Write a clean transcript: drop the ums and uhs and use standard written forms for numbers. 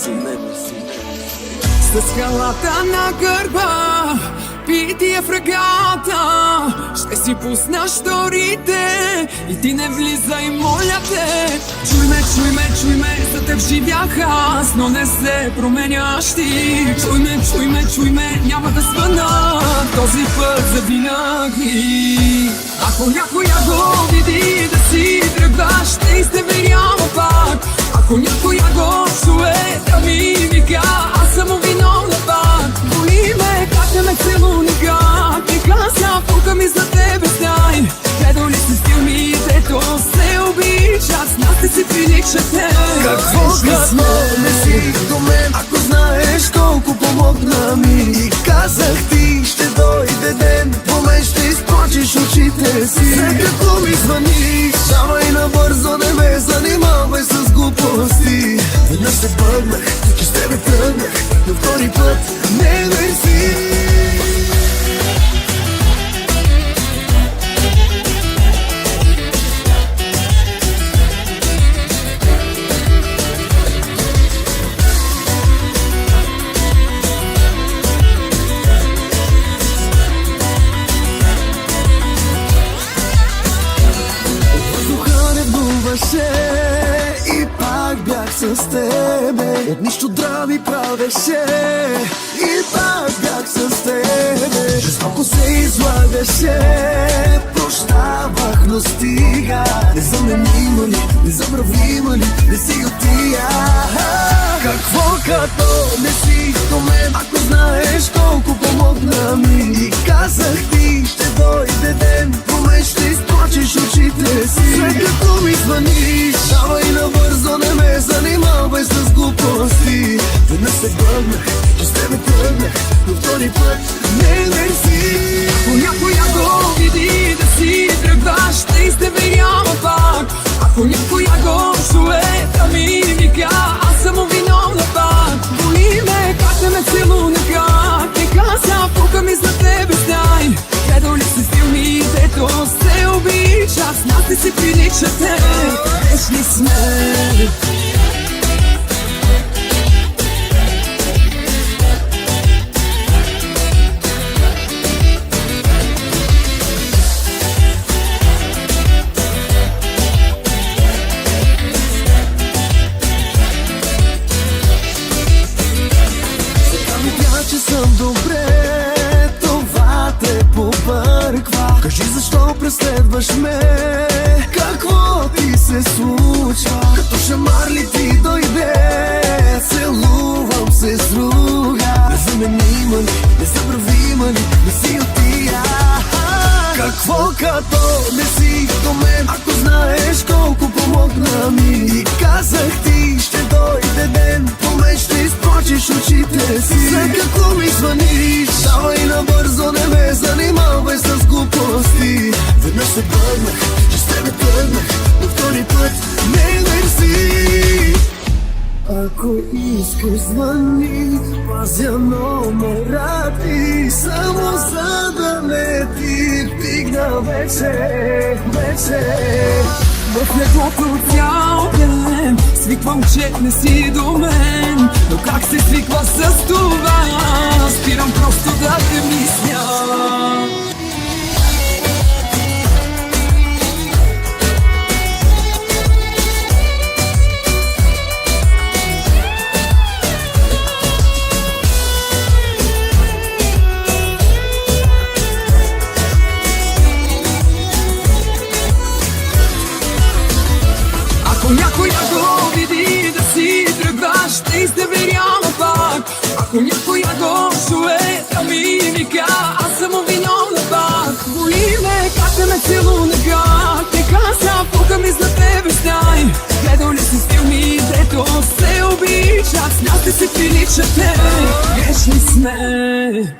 С скалата на гърба пити е фрегата. Ще си пусна шторите и ти не влизай, моля те. Чуй ме, за теб живях аз, но не се променяш ти. Чуй ме, няма да свъна този път завинаги. Ако някоя го види да си тръгваш, ще изневерява пак. Ако някоя го чуе да ми вика, аз съм виновна пак. Боли ме как не ме целуни, как ми каза, пука ми за тебе знай. Гледал ли си филмите, то се обича, с нас те си приличате. Какво късно не си до мен, ако знаеш колко помогна ми. И казах ти, ще дойде ден, по мен ще изплачеш очите си. След като ми звъниш, давай набързо, не ме занимавай с глупости. Веднъж се бъгнах, че с тебе тръгнах, но втори път не мерси. И пак бях с тебе, от нищо драви правеше. И пак бях с тебе, жестоко се излагаше. Прощавах, но стига. Незаменимо ли, незабравимо ли, не си от тия. Какво като не си до мен, ако знаеш колко помогна ми. И казах ти, ще дойде ден, по мен ще изплачеш очите си. След като ми звъниш, давай набързо, не ме занимавай с глупости. Веднъж се бъгнах, че с тебе тръгнах, но втори път не мерси. Ако някоя го види да си тръгваш, ще изневерява пак. Ако някоя го чуе да ми вика, аз съм виновна пак. Боли ме как не ме целуни, как ми каза, пука ми за тебе знай. Гледал ли си филмите, то се обича, с нас не си приличате. Грешни сме. Че съм добре, това те побърква. Кажи защо преследваш ме, какво ти се случва? Като шамар ли ти дойде, целувам се с друга. Незаменима ли, незабравима ли, не си от тия. Какво като не си до мен, ако знаеш колко помогна ми. И казах ти, ще дойде ден, по мен ще изплачеш очите си. След като ми звъниш, давай набързо, не ме занимавай с глупости. Веднъж се бъгнах, че с тебе тръгнах, но втори път не мерси. Ако искаш звъни, пазя номера ти, само за да не ти пигна вече. В леглото цял ден свиквам, че не си до мен, но как се свиква с това? Спирам просто да те мисля. Ако някоя го види да си тръгваш, ще изневерява пак. Ако някоя го чуе да ми вика, аз съм виновна пак. Боли ме как не ме целуни, как ми каза, пука ми за тебе знай. Гледал ли си филмите, то се обича, с нас те си приличате. Грешни сме.